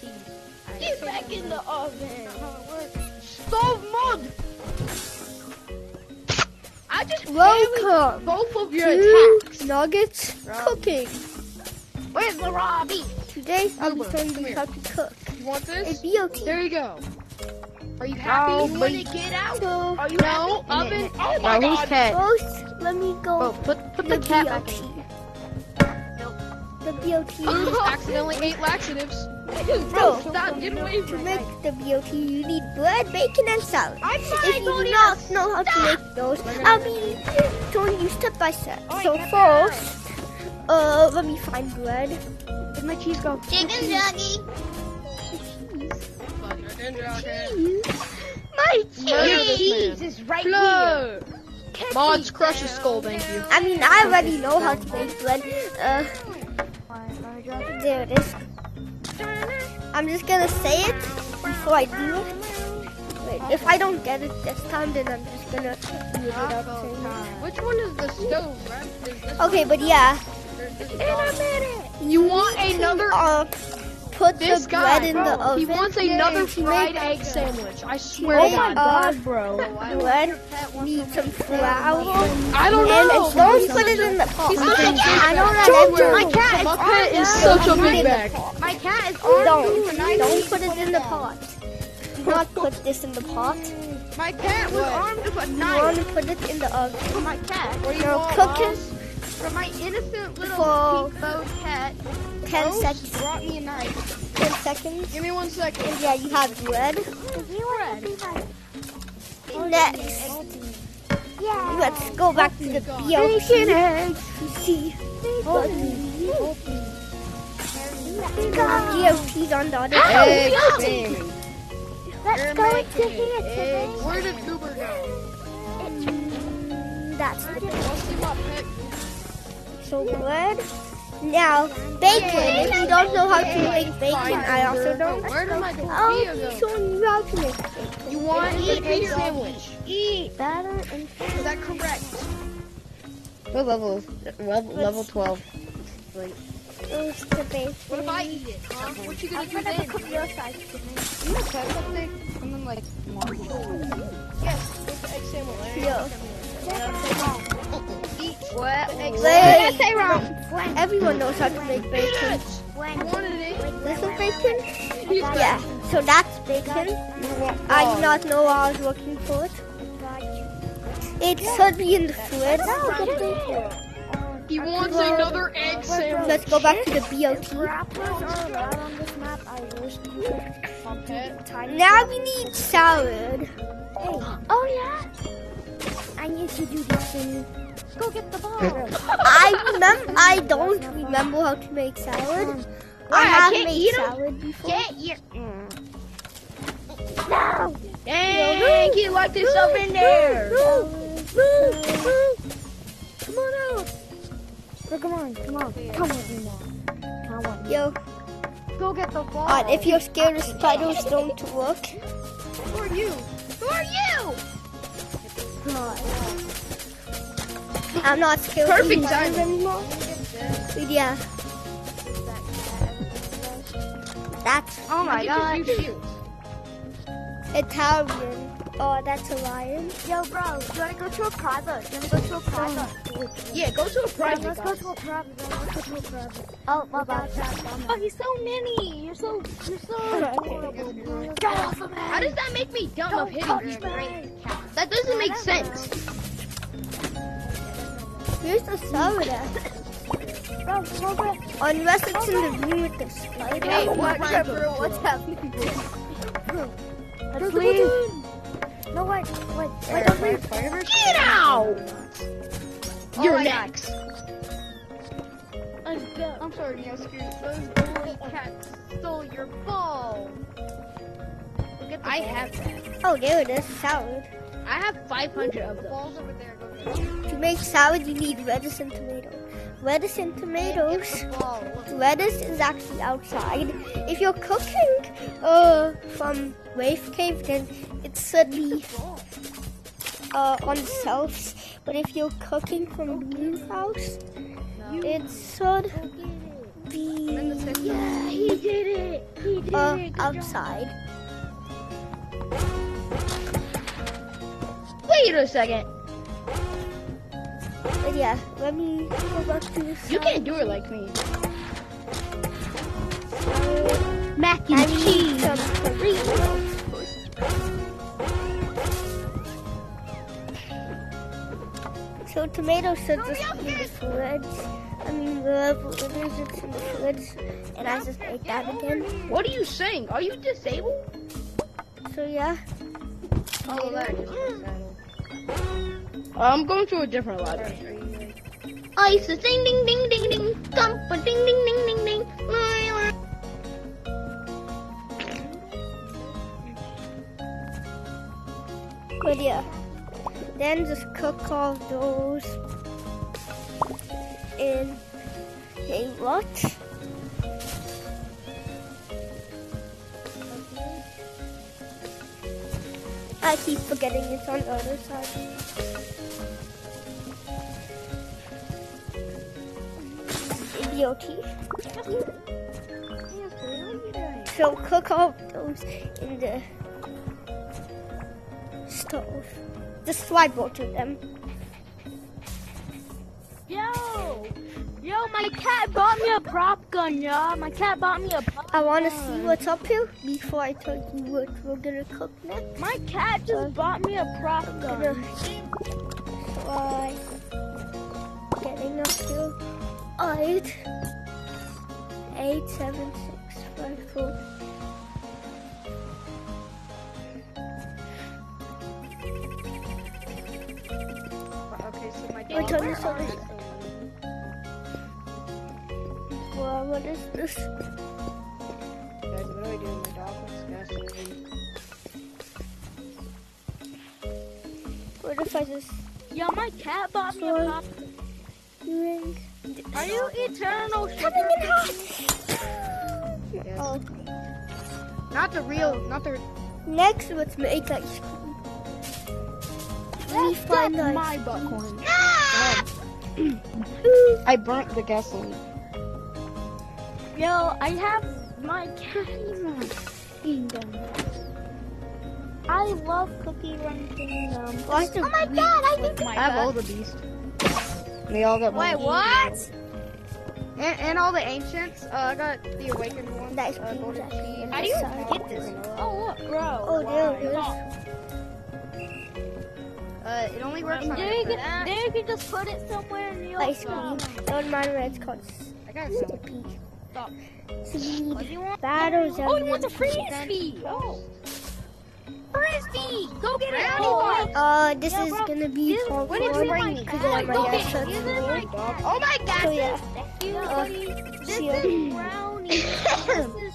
cheese. Get back in the oven. Stove mud. I just Welcome both of your to attacks. Nuggets Cooking. Where's the raw beef? Today I'll be Uber, showing come you here. how to cook You want a this? BLT. There you go. Are you happy? Oh, You want to get out? So Are you no oven? Oh my Who's god. cat? first, let me go Oh, put to the cat back BLT. in. The BLT. You just accidentally ate laxatives. No, Stop, get away to from make me. the BLT, you need bread, bacon, and salad. I'm If you do not know how to make those, I'll be showing you step by step. So first, let me find bread. Where'd my cheese go? Chicken juggy. My cheese is right here. Mods, crush a skull, thank you. I mean, I already know how to make bread. There it is. I'm just gonna say it before I do it. Wait, if I don't get it this time, then I'm just gonna do it without saying it. Which one is the stove, right? Is this Okay, but yeah. You want another? Put This the guy, bread in the oven. he wants another fried egg sandwich. I swear Oh to my God. god, bro. Bread, need some flour. I don't And know. don't put it in the pot. I don't Everywhere. know. My cat My cat is such a big bag. My cat is Don't put it in the pot. Do not put this in the pot. My cat was armed with a You knife. want to put it in the oven. My cat. What do you Now want, cook Mom? it For my innocent little for pink-bowed cat. 10 Rose seconds. brought me a knife. 10 seconds. Give me 1 second. And yeah, you have bread. Next, let's go back to the BLT to see what we got. BLT's on the other side. Let's go into here. Where did Goober go? That's the Let's see my pet. so bread. Now, bacon. If you don't know how to make bacon, I also don't. Where did my I'll tortilla be go? showing you how to make bacon. You want an egg sandwich? Eat batter and Is that correct? What level is level 12? Like, toast the bacon. What if I eat it? What you gonna do then? Cook your side to me. you know cat something? Something like Yes, it's the egg sandwich. Yeah. Eat what? Egg Wait. sandwich. Say wrong. Everyone knows how to make bacon. You wanted it. This is bacon? He's Yeah. So that's bacon. I do not know why I was looking for it. It should be in the fridge. He wants another egg sandwich. Let's go back to the BLT. Now we need salad. Oh yeah. I need to do this thing. Go get the ball. I don't remember how to make salad. I I have can't made eat 'em? salad before. Get your. No. Dang, he locked himself in there. Come on out. Come on. Come with me, Mom. Come on. Yo, Go get the ball. if you're scared of spiders, don't look. Who are you? Who are you? I'm not scared Perfect of spiders timing. anymore. But yeah. That's Oh my god. Italian. Oh, that's a lion. Yo, bro, you wanna go to a private? Yeah, go to a private. Let's go to a private. Oh, my bad. Oh, you're so many. You're so horrible. Get off of me. How does that make me dumb of hitting touch your me. great cat? That doesn't make sense. Here's the salad at. Bro, go get. Unless it's in the room with the spider. Hey, whatever. What's happening? Let's leave. No, wait, don't leave. Get out! You're next. I'm sorry, Those bully cats stole your ball. I have that. Oh, there it is. Salad. I have 500 of them. Balls over there. Go get To make salad, you need lettuce and tomato. Lettuce and tomatoes. Lettuce is actually outside. If you're cooking from Wave Cave, then it should be on the shelves. But if you're cooking from Blue House, it should be second. Yeah, he did it. He did it. Good job. Outside. Wait a second. But yeah, let me go back to the You side. can't do it like me. Mac I and need cheese. some Doritos. So tomatoes should just be in the fridge. I mean, whatever it is, it's in the fridge. And I just ate that again. What are you saying? Are you disabled? So yeah. Oh, that is I'm going to a different ladder. Ice is ding ding ding ding ding. Thump a ding ding ding ding ding. But yeah. Then just cook all those in a what? I keep forgetting it's on the other side. Idioty. So cook all those in the stove. Just swipe both of them. Yo, my cat bought me a prop gun, yo. My cat bought me a prop I want to gun. see what's up here before I tell you what we're gonna cook next. My cat just bought me a prop I'm gun. gonna try getting up here. 8, 7, 6, 5, 4. Okay, so my Wait, turn this over. Well, what is this? Guys, what do I do? My dog wants gasoline. What if I just Yo, my cat bought me a Sorry. prop ring? Are you eternal Coming in hot! Yes. Oh. Not the real, not the. Next, let's make ice cream. Let me find the my ice butt corn. cream. I burnt the gasoline. Yo, I have my cat kingdom. I love Cookie Run Kingdom. Why Oh my god, I think I have all the beasts. They all got Wait, one. what? And all the ancients. I got the awakened one. That is golden pizza. key. How do you Sorry. get this? Oh look, bro. Oh, there it is. It only works on. There you can just put it somewhere near Ice cream. Don't mind where it's called. I got some. Sticky. Stop. Seed. Battles. Oh, you want the frisbee? Oh. Frisbee! Go get it! This Yeah, is bro. gonna be This- for what did you bring me? because Go my get dad it. shuts This me is in. like, Oh my god! So yeah. thank you, buddy. This see ya. is brownie. This is